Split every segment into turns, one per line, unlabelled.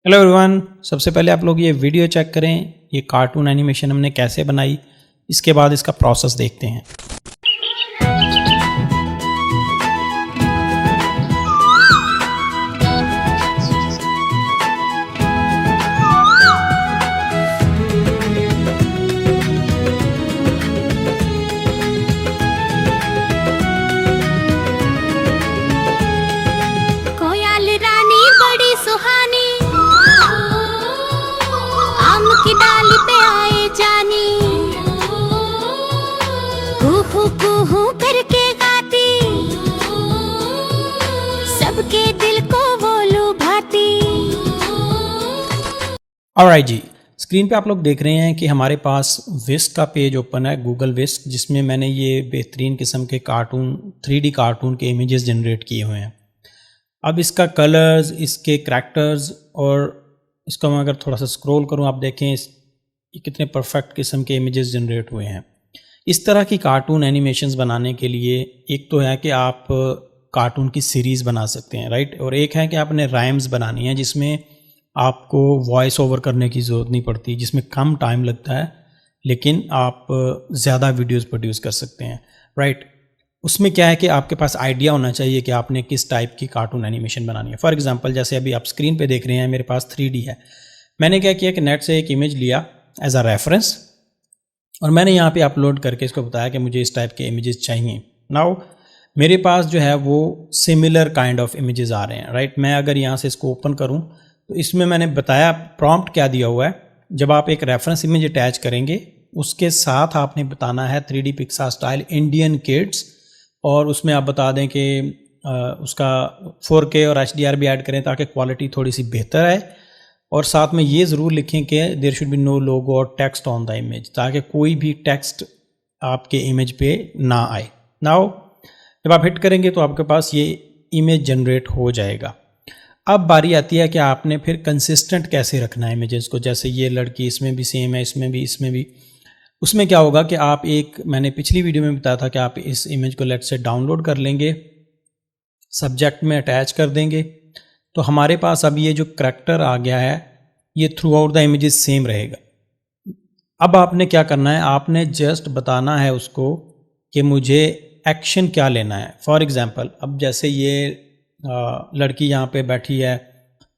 Hello everyone, सबसे पहले आप लोग ये वीडियो चेक करें। ये कार्टून एनिमेशन हमने कैसे बनाई, इसके बाद इसका प्रोसेस देखते हैं।
कोयल रानी बड़ी सुहानी, आम की डाली पे आए जानी, कुहू कुहू करके गाती, सबके दिल को वो लुभाती।
ऑलराइट जी, स्क्रीन पे आप लोग देख रहे हैं कि हमारे पास विस्क का पेज ओपन है, गूगल विस्क, जिसमें मैंने ये बेहतरीन किस्म के कार्टून 3D कार्टून के इमेजेस जनरेट किए हुए हैं। अब इसका कलर्स, इसके करैक्टर्स और इसको मैं अगर थोड़ा सा स्क्रॉल करूं, आप देखें ये कितने परफेक्ट किस्म के इमेजेस जनरेट हुए हैं। इस तरह की कार्टून एनिमेशंस बनाने के लिए एक तो है कि आप कार्टून की सीरीज़ बना सकते हैं, राइट, और एक है कि आपने राइम्स बनानी है जिसमें आपको वॉइस ओवर करने की ज़रूरत नहीं पड़ती, जिसमें कम टाइम लगता है लेकिन आप ज़्यादा वीडियोज़ प्रोड्यूस कर सकते हैं, राइट। उसमें क्या है कि आपके पास आइडिया होना चाहिए कि आपने किस टाइप की कार्टून एनिमेशन बनानी है। फॉर एग्जांपल, जैसे अभी आप स्क्रीन पे देख रहे हैं मेरे पास 3D है। मैंने क्या किया कि नेट से एक इमेज लिया एज अ रेफरेंस और मैंने यहाँ पे अपलोड करके इसको बताया कि मुझे इस टाइप के इमेजेस चाहिए। नाउ मेरे पास जो है वो सिमिलर काइंड ऑफ इमेजेस आ रहे हैं, राइट। मैं अगर यहाँ से इसको ओपन करूँ तो इसमें मैंने बताया प्रॉम्प्ट क्या दिया हुआ है। जब आप एक रेफरेंस इमेज अटैच करेंगे उसके साथ आपने बताना है 3D पिक्सा स्टाइल इंडियन किड्स, और उसमें आप बता दें कि उसका 4K और HDR भी ऐड करें ताकि क्वालिटी थोड़ी सी बेहतर है, और साथ में ये ज़रूर लिखें कि देयर शुड बी नो लोगो और टेक्स्ट ऑन द इमेज, ताकि कोई भी टेक्स्ट आपके इमेज पे ना आए। नाउ जब आप हिट करेंगे तो आपके पास ये इमेज जनरेट हो जाएगा। अब बारी आती है कि आपने फिर कंसिस्टेंट कैसे रखना है इमेजेस को। जैसे ये लड़की, इसमें भी सेम है, इसमें भी। उसमें क्या होगा कि आप मैंने पिछली वीडियो में बताया था कि आप इस इमेज को लेट से डाउनलोड कर लेंगे, सब्जेक्ट में अटैच कर देंगे, तो हमारे पास अब ये जो करैक्टर आ गया है ये through out the images same रहेगा। अब आपने क्या करना है, आपने जस्ट बताना है उसको कि मुझे एक्शन क्या लेना है। फॉर एग्जांपल, अब जैसे ये लड़की यहाँ पे बैठी है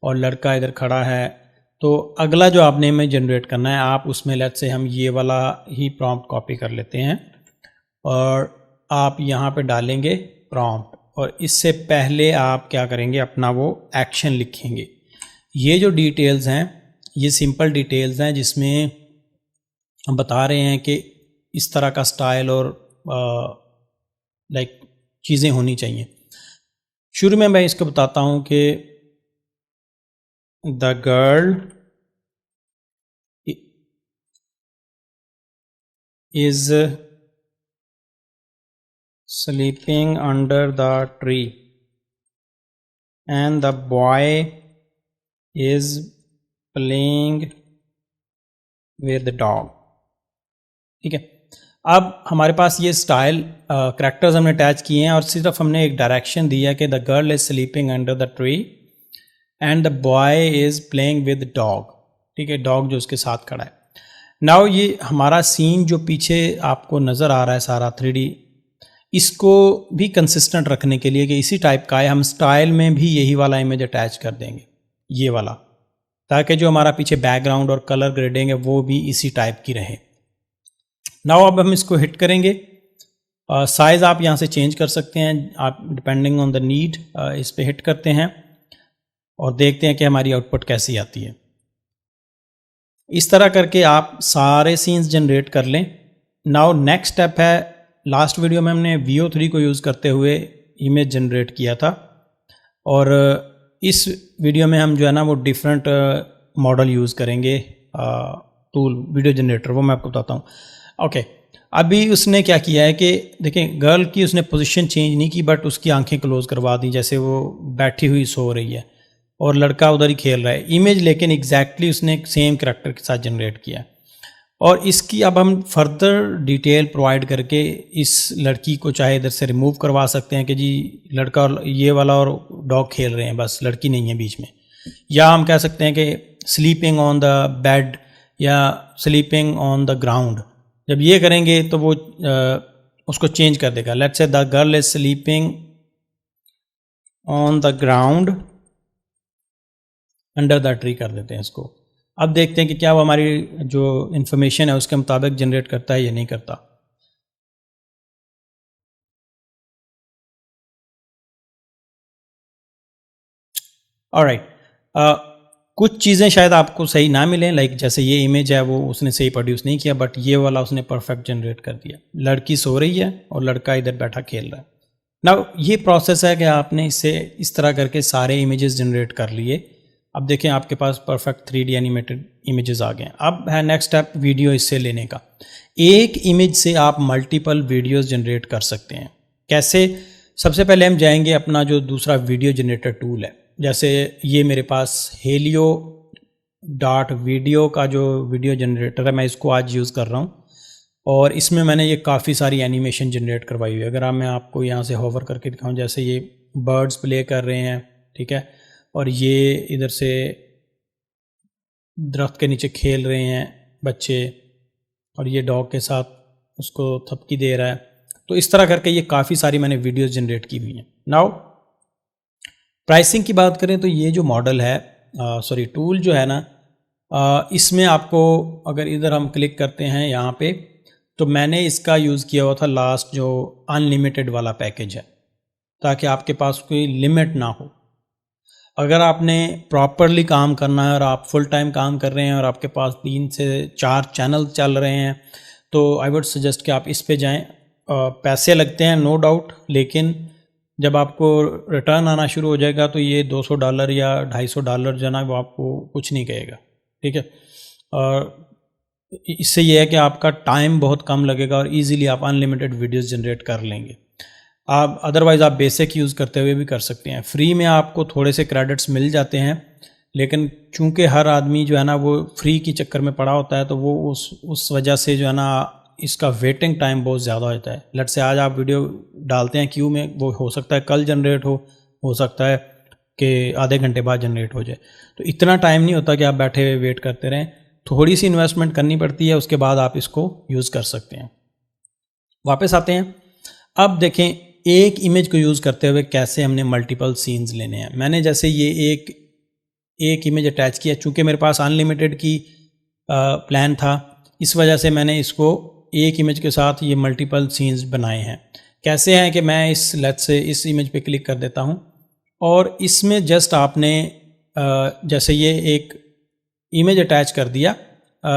और लड़का इधर खड़ा है, तो अगला जो आपने इमेज जनरेट करना है आप उसमें लेट से हम ये वाला ही प्रॉम्प्ट कॉपी कर लेते हैं और आप यहाँ पे डालेंगे प्रॉम्प्ट, और इससे पहले आप क्या करेंगे, अपना वो एक्शन लिखेंगे। ये जो डिटेल्स हैं ये सिंपल डिटेल्स हैं जिसमें हम बता रहे हैं कि इस तरह का स्टाइल और लाइक चीज़ें होनी चाहिए। शुरू में मैं इसको बताता हूँ कि the girl is sleeping under the tree and the boy is playing with the dog। ठीक है, अब हमारे पास ये स्टाइल करैक्टर्स हमने अटैच किए हैं और सिर्फ हमने एक डायरेक्शन दिया है कि the girl is sleeping under the tree and the boy is playing with dog. ठीक है, डॉग जो उसके साथ खड़ा है। नाउ ये हमारा सीन जो पीछे आपको नज़र आ रहा है सारा 3D, इसको भी कंसिस्टेंट रखने के लिए कि इसी टाइप का है, हम स्टाइल में भी यही वाला इमेज अटैच कर देंगे, ये वाला, ताकि जो हमारा पीछे बैकग्राउंड और कलर ग्रेडिंग है वो भी इसी टाइप की रहे। नाउ अब हम इसको हिट करेंगे। साइज़ आप यहाँ से चेंज कर सकते हैं, आप डिपेंडिंग ऑन द नीड इस पर हिट करते हैं और देखते हैं कि हमारी आउटपुट कैसी आती है। इस तरह करके आप सारे सीन्स जनरेट कर लें। नाउ नेक्स्ट स्टेप है, लास्ट वीडियो में हमने VO3 को यूज़ करते हुए इमेज जनरेट किया था, और इस वीडियो में हम जो है ना वो डिफरेंट मॉडल यूज़ करेंगे, टूल वीडियो जनरेटर, वो मैं आपको बताता हूँ। ओके, अभी उसने क्या किया है कि देखें, गर्ल की उसने पोजीशन चेंज नहीं की, बट उसकी आंखें क्लोज करवा दी, जैसे वो बैठी हुई सो रही है और लड़का उधर ही खेल रहा है। इमेज लेकिन एग्जैक्टली उसने सेम करैक्टर के साथ जनरेट किया, और इसकी अब हम फर्दर डिटेल प्रोवाइड करके इस लड़की को चाहे इधर से रिमूव करवा सकते हैं कि जी लड़का और ये वाला और डॉग खेल रहे हैं, बस लड़की नहीं है बीच में। या हम कह सकते हैं कि स्लीपिंग ऑन द बेड या स्लीपिंग ऑन द ग्राउंड। जब ये करेंगे तो वो उसको चेंज कर देगा। Let's say the girl is sleeping on the ground under the tree कर देते हैं इसको। अब देखते हैं कि क्या वो हमारी जो इंफॉर्मेशन है उसके मुताबिक जनरेट करता है या नहीं करता। ऑलराइट, कुछ चीज़ें शायद आपको सही ना मिलें, लाइक जैसे ये इमेज है वो उसने सही प्रोड्यूस नहीं किया, बट ये वाला उसने परफेक्ट जनरेट कर दिया। लड़की सो रही है और लड़का इधर बैठा खेल रहा है। नाउ ये प्रोसेस है कि आपने इसे इस तरह करके सारे इमेजेस जनरेट कर लिए। अब देखें आपके पास परफेक्ट 3D एनिमेटेड इमेजेस आ गए हैं। अब है नेक्स्ट स्टेप वीडियो इससे लेने का। एक इमेज से आप मल्टीपल वीडियोस जनरेट कर सकते हैं। कैसे? सबसे पहले हम जाएंगे अपना जो दूसरा वीडियो जनरेटर टूल है। जैसे ये मेरे पास helio.video का जो वीडियो जनरेटर है, मैं इसको आज यूज़ कर रहा हूँ और इसमें मैंने ये काफ़ी सारी एनिमेशन जनरेट करवाई हुई है। अगर मैं आपको यहाँ से होवर करके दिखाऊं, जैसे ये बर्ड्स प्ले कर रहे हैं, ठीक है, और ये इधर से दरख्त के नीचे खेल रहे हैं बच्चे, और ये डॉग के साथ उसको थपकी दे रहा है। तो इस तरह करके ये काफ़ी सारी मैंने वीडियोस जनरेट की हुई हैं। नाउ प्राइसिंग की बात करें तो ये जो मॉडल है, टूल जो है ना, इसमें आपको अगर इधर हम क्लिक करते हैं यहाँ पे, तो मैंने इसका यूज़ किया हुआ था लास्ट जो अनलिमिटेड वाला पैकेज है, ताकि आपके पास कोई लिमिट ना हो। अगर आपने प्रॉपरली काम करना है और आप फुल टाइम काम कर रहे हैं और आपके पास 3 से 4 चैनल चल रहे हैं, तो आई वुड सजेस्ट कि आप इस पे जाएं। पैसे लगते हैं नो डाउट, लेकिन जब आपको रिटर्न आना शुरू हो जाएगा तो ये $200 या $250 जो है ना, वो आपको कुछ नहीं कहेगा, ठीक है। और इससे ये है कि आपका टाइम बहुत कम लगेगा और इजीली आप अनलिमिटेड वीडियोस जनरेट कर लेंगे। आप अदरवाइज़ आप बेसिक यूज़ करते हुए भी कर सकते हैं। फ्री में आपको थोड़े से क्रेडिट्स मिल जाते हैं, लेकिन चूंकि हर आदमी जो है ना वो फ्री के चक्कर में पड़ा होता है, तो वो उस वजह से जो है ना इसका वेटिंग टाइम बहुत ज़्यादा होता है। लेट से आज आप वीडियो डालते हैं क्यू में, वो हो सकता है कल जनरेट हो सकता है कि आधे घंटे बाद जनरेट हो जाए। तो इतना टाइम नहीं होता कि आप बैठे हुए वेट करते रहें। थोड़ी सी इन्वेस्टमेंट करनी पड़ती है, उसके बाद आप इसको यूज़ कर सकते हैं। वापस आते हैं। अब देखें एक इमेज को यूज़ करते हुए कैसे हमने मल्टीपल सीन्स लेने हैं। मैंने जैसे ये एक इमेज अटैच किया, चूँकि मेरे पास अनलिमिटेड की प्लान था, इस वजह से मैंने इसको एक इमेज के साथ ये मल्टीपल सीन्स बनाए हैं। कैसे हैं कि मैं इस इमेज पे क्लिक कर देता हूँ और इसमें जस्ट आपने जैसे ये एक इमेज अटैच कर दिया,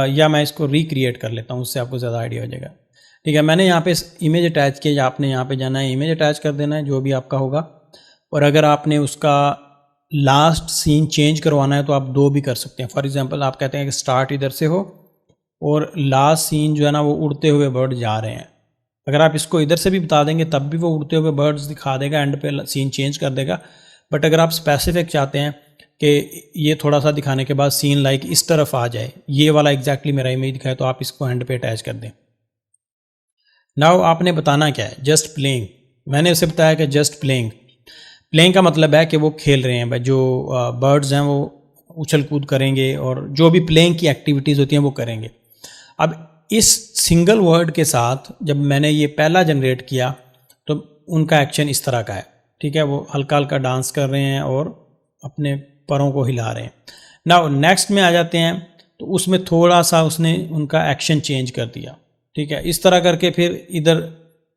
या मैं इसको रिक्रिएट कर लेता हूँ, उससे आपको ज़्यादा आइडिया हो जाएगा। ठीक है, मैंने यहाँ पे इमेज अटैच किया, या आपने यहाँ पे जाना है इमेज अटैच कर देना है, जो भी आपका होगा। और अगर आपने उसका लास्ट सीन चेंज करवाना है तो आप 2 भी कर सकते हैं। फॉर एग्जांपल आप कहते हैं कि स्टार्ट इधर से हो और लास्ट सीन जो है ना वो उड़ते हुए बर्ड जा रहे हैं। अगर आप इसको इधर से भी बता देंगे तब भी वो उड़ते हुए बर्ड्स दिखा देगा, एंड पे सीन चेंज कर देगा। बट अगर आप स्पेसिफिक चाहते हैं कि ये थोड़ा सा दिखाने के बाद सीन लाइक इस तरफ आ जाए, ये वाला एग्जैक्टली मेरा इमेज दिखाए, तो आप इसको एंड पे अटैच कर दें। नाउ आपने बताना क्या है, जस्ट प्लेइंग। मैंने उसे बताया कि जस्ट प्लेइंग। प्लेइंग का मतलब है कि वो खेल रहे हैं, जो बर्ड्स हैं वो उछल कूद करेंगे और जो भी प्लेइंग की एक्टिविटीज़ होती हैं वो करेंगे। अब इस सिंगल वर्ड के साथ जब मैंने ये पहला जनरेट किया तो उनका एक्शन इस तरह का है, ठीक है, वो हल्का हल्का डांस कर रहे हैं और अपने पैरों को हिला रहे हैं। नाउ नेक्स्ट में आ जाते हैं, तो उसमें थोड़ा सा उसने उनका एक्शन चेंज कर दिया, ठीक है, इस तरह करके फिर इधर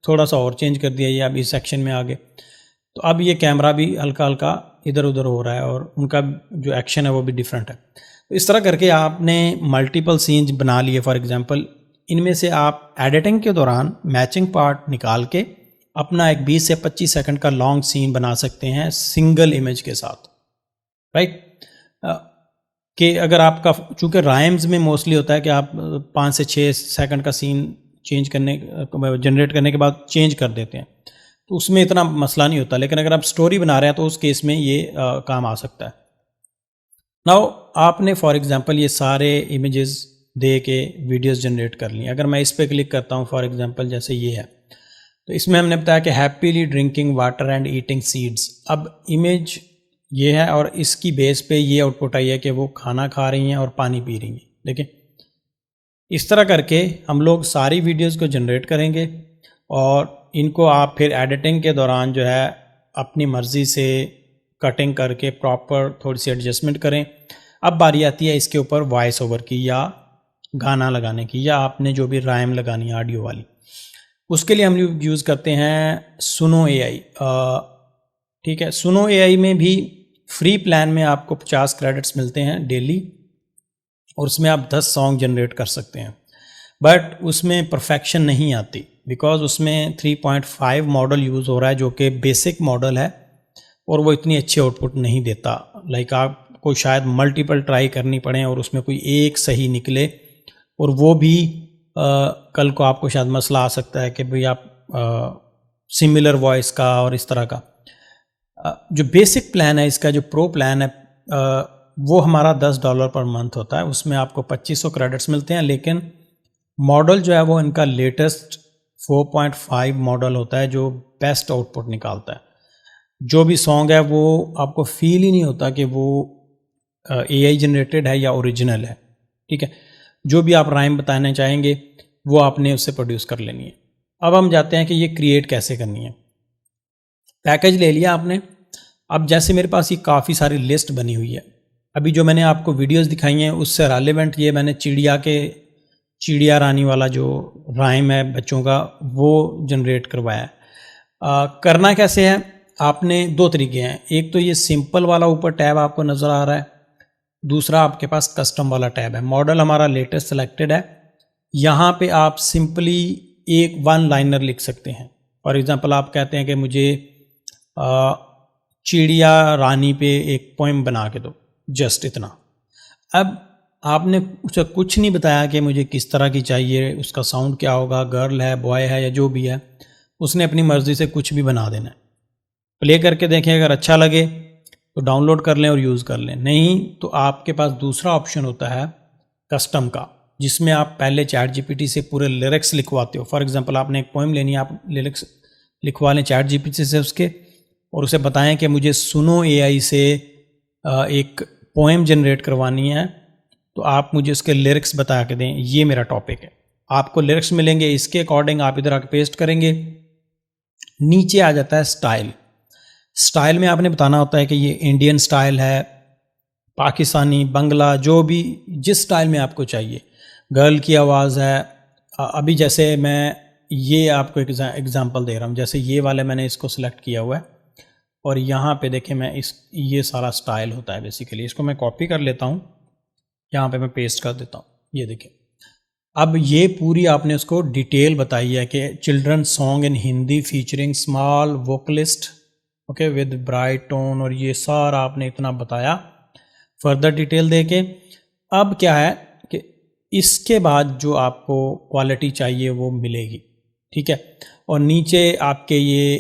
थोड़ा सा और चेंज कर दिया, ये अब इस सेक्शन में आ गए। तो अब ये कैमरा भी हल्का हल्का इधर उधर हो रहा है और उनका जो एक्शन है वो भी डिफरेंट है। तो इस तरह करके आपने मल्टीपल सीन्स बना लिए। फॉर एग्जांपल इनमें से आप एडिटिंग के दौरान मैचिंग पार्ट निकाल के अपना एक 20 से 25 सेकंड का लॉन्ग सीन बना सकते हैं सिंगल इमेज के साथ, राइट। कि अगर आपका, चूँकि राइम्स में मोस्टली होता है कि आप 5 से 6 सेकंड का सीन जनरेट करने के बाद चेंज कर देते हैं, तो उसमें इतना मसला नहीं होता। लेकिन अगर आप स्टोरी बना रहे हैं तो उस केस में ये काम आ सकता है। नाउ आपने फॉर एग्जांपल ये सारे इमेजेस दे के वीडियोस जनरेट कर ली। अगर मैं इस पर क्लिक करता हूँ, फॉर एग्जांपल जैसे ये है, तो इसमें हमने बताया कि happily drinking water and eating seeds. अब इमेज ये है, और इसकी बेस पे ये आउटपुट आई है कि वो खाना खा रही हैं और पानी पी रही हैं। देखिए इस तरह करके हम लोग सारी वीडियोस को जनरेट करेंगे और इनको आप फिर एडिटिंग के दौरान जो है अपनी मर्ज़ी से कटिंग करके प्रॉपर थोड़ी सी एडजस्टमेंट करें। अब बारी आती है इसके ऊपर वॉइस ओवर की या गाना लगाने की, या आपने जो भी राइम लगानी है ऑडियो वाली, उसके लिए हम यूज़ करते हैं सुनो एआई। ठीक है, सुनो एआई में भी फ्री प्लान में आपको 50 क्रेडिट्स मिलते हैं डेली, और उसमें आप 10 सॉन्ग जनरेट कर सकते हैं। बट उसमें परफेक्शन नहीं आती, बिकॉज उसमें 3.5 मॉडल यूज़ हो रहा है जो कि बेसिक मॉडल है, और वो इतनी अच्छी आउटपुट नहीं देता। लाइक आपको शायद मल्टीपल ट्राई करनी पड़े और उसमें कोई एक सही निकले, और वो भी कल को आपको शायद मसला आ सकता है कि भाई आप सिमिलर वॉइस का और इस तरह का। जो बेसिक प्लान है इसका, जो प्रो प्लान है, वो हमारा $10 पर मंथ होता है। उसमें आपको 2500 क्रेडिट्स मिलते हैं, लेकिन मॉडल जो है वो इनका लेटेस्ट 4.5 मॉडल होता है जो बेस्ट आउटपुट निकालता है। जो भी सॉन्ग है वो आपको फील ही नहीं होता कि वो एआई जनरेटेड है या ओरिजिनल है। ठीक है, जो भी आप राइम बताना चाहेंगे वो आपने उससे प्रोड्यूस कर लेनी है। अब हम जाते हैं कि ये क्रिएट कैसे करनी है। पैकेज ले लिया आपने। अब जैसे मेरे पास ये काफ़ी सारी लिस्ट बनी हुई है, अभी जो मैंने आपको वीडियोस दिखाई हैं उससे रेलेवेंट ये मैंने चिड़िया रानी वाला जो राइम है बच्चों का वो जनरेट करवाया है। करना कैसे है, आपने 2 तरीके हैं। एक तो ये सिंपल वाला ऊपर टैब आपको नज़र आ रहा है, दूसरा आपके पास कस्टम वाला टैब है। मॉडल हमारा लेटेस्ट सेलेक्टेड है। यहाँ पे आप सिंपली एक 1 लाइनर लिख सकते हैं। फॉर एग्ज़ाम्पल आप कहते हैं कि मुझे चिड़िया रानी पे एक पोएम बना के दो, जस्ट इतना। अब आपने उसे कुछ नहीं बताया कि मुझे किस तरह की चाहिए, उसका साउंड क्या होगा, गर्ल है, बॉय है, या जो भी है, उसने अपनी मर्ज़ी से कुछ भी बना देना है। प्ले करके देखें, अगर अच्छा लगे तो डाउनलोड कर लें और यूज़ कर लें, नहीं तो आपके पास दूसरा ऑप्शन होता है कस्टम का, जिसमें आप पहले चैट जीपीटी से पूरे लिरिक्स लिखवाते हो। फॉर एग्जांपल आपने एक पोएम लेनी है, आप लिरिक्स लिखवा लें चैट जीपीटी से उसके, और उसे बताएं कि मुझे सुनो एआई से एक पोएम जनरेट करवानी है, तो आप मुझे उसके लिरिक्स बता के दें, ये मेरा टॉपिक है। आपको लिरिक्स मिलेंगे, इसके अकॉर्डिंग आप इधर आके पेस्ट करेंगे। नीचे आ जाता है स्टाइल। स्टाइल में आपने बताना होता है कि ये इंडियन स्टाइल है, पाकिस्तानी, बंगला, जो भी जिस स्टाइल में आपको चाहिए। गर्ल की आवाज़ है। अभी जैसे मैं ये आपको एक एग्जांपल दे रहा हूँ, जैसे ये वाले मैंने इसको सिलेक्ट किया हुआ है, और यहाँ पे देखें मैं ये सारा स्टाइल होता है बेसिकली। इसको मैं कॉपी कर लेता हूँ, यहाँ पे मैं पेस्ट कर देता हूँ। ये देखें, अब ये पूरी आपने उसको डिटेल बताई है कि children song in Hindi featuring small vocalist, okay, with bright tone, और ये सारा आपने इतना बताया फर्दर डिटेल देके। अब क्या है कि इसके बाद जो आपको क्वालिटी चाहिए वो मिलेगी। ठीक है, और नीचे आपके ये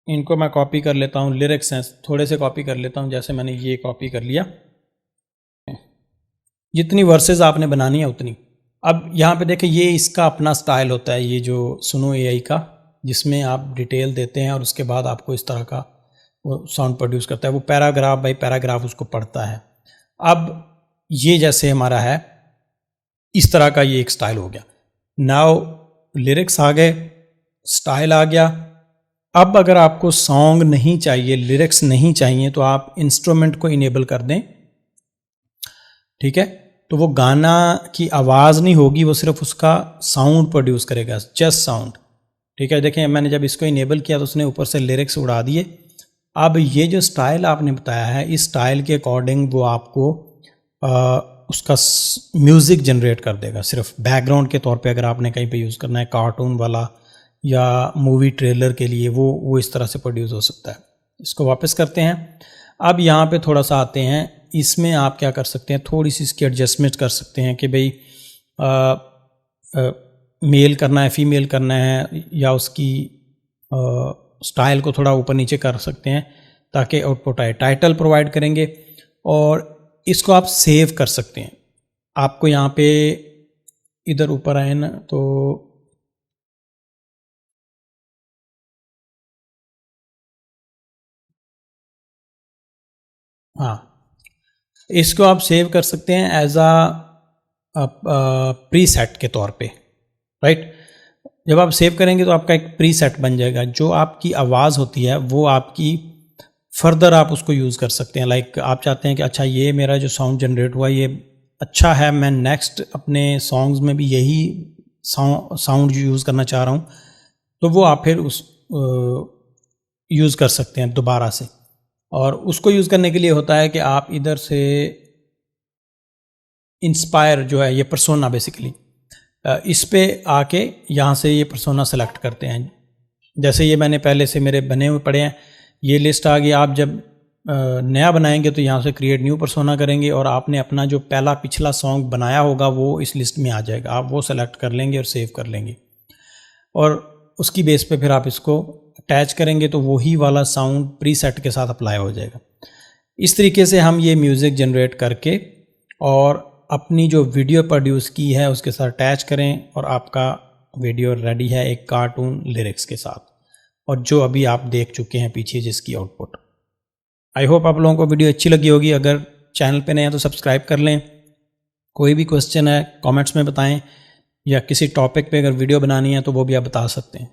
इनको मैं कॉपी कर लेता हूँ, लिरिक्स हैं, थोड़े से कॉपी कर लेता हूँ। जैसे मैंने ये कॉपी कर लिया, जितनी वर्सेस आपने बनानी है उतनी। अब यहाँ पे देखें, ये इसका अपना स्टाइल होता है, ये जो सुनो एआई का, जिसमें आप डिटेल देते हैं और उसके बाद आपको इस तरह का वो साउंड प्रोड्यूस करता है। वो पैराग्राफ बाय पैराग्राफ उसको पढ़ता है। अब ये जैसे हमारा है, इस तरह का ये एक स्टाइल हो गया। नाउ लिरिक्स आ गए, स्टाइल आ गया। अब अगर आपको सॉन्ग नहीं चाहिए, लिरिक्स नहीं चाहिए, तो आप इंस्ट्रूमेंट को इनेबल कर दें। ठीक है, तो वो गाना की आवाज़ नहीं होगी, वो सिर्फ उसका साउंड प्रोड्यूस करेगा, जस्ट साउंड। ठीक है, देखें मैंने जब इसको इनेबल किया तो उसने ऊपर से लिरिक्स उड़ा दिए। अब ये जो स्टाइल आपने बताया है, इस स्टाइल के अकॉर्डिंग वो आपको उसका म्यूज़िक जनरेट कर देगा, सिर्फ बैकग्राउंड के तौर पे। अगर आपने कहीं पे यूज़ करना है कार्टून वाला या मूवी ट्रेलर के लिए, वो इस तरह से प्रोड्यूस हो सकता है। इसको वापस करते हैं। अब यहाँ पे थोड़ा सा आते हैं, इसमें आप क्या कर सकते हैं, थोड़ी सी इसकी एडजस्टमेंट कर सकते हैं कि भाई मेल करना है, फीमेल करना है, या उसकी स्टाइल को थोड़ा ऊपर नीचे कर सकते हैं ताकि आउटपुट आए। टाइटल प्रोवाइड करेंगे और इसको आप सेव कर सकते हैं। आपको यहाँ पे इधर ऊपर आए ना, तो हाँ, इसको आप सेव कर सकते हैं एज प्रीसेट के तौर पे, राइट। जब आप सेव करेंगे तो आपका एक प्रीसेट बन जाएगा, जो आपकी आवाज़ होती है वो आपकी फर्दर आप उसको यूज़ कर सकते हैं। लाइक आप चाहते हैं कि अच्छा ये मेरा जो साउंड जनरेट हुआ ये अच्छा है, मैं नेक्स्ट अपने सॉन्ग्स में भी यही साउंड यूज़ करना चाह रहा हूँ, तो वो आप फिर उस यूज़ कर सकते हैं दोबारा से। और उसको यूज़ करने के लिए होता है कि आप इधर से इंस्पायर जो है ये पर्सोना बेसिकली, इस पे आके यहाँ से ये पर्सोना सेलेक्ट करते हैं। जैसे ये मैंने पहले से मेरे बने हुए पड़े हैं, ये लिस्ट आ गई। आप जब नया बनाएंगे तो यहाँ से क्रिएट न्यू पर्सोना करेंगे और आपने अपना जो पहला पिछला सॉन्ग बनाया होगा वो इस लिस्ट में आ जाएगा, आप वो सेलेक्ट कर लेंगे और सेव कर लेंगे और उसकी बेस पे फिर आप इसको अटैच करेंगे तो वही वाला साउंड प्रीसेट के साथ अप्लाई हो जाएगा। इस तरीके से हम ये म्यूज़िक जनरेट करके और अपनी जो वीडियो प्रोड्यूस की है उसके साथ अटैच करें और आपका वीडियो रेडी है एक कार्टून लिरिक्स के साथ, और जो अभी आप देख चुके हैं पीछे जिसकी आउटपुट। आई होप आप लोगों को वीडियो अच्छी लगी होगी। अगर चैनल पे नए हैं तो सब्सक्राइब कर लें। कोई भी क्वेश्चन है कमेंट्स में बताएं, या किसी टॉपिक पे अगर वीडियो बनानी है तो वो भी आप बता सकते हैं।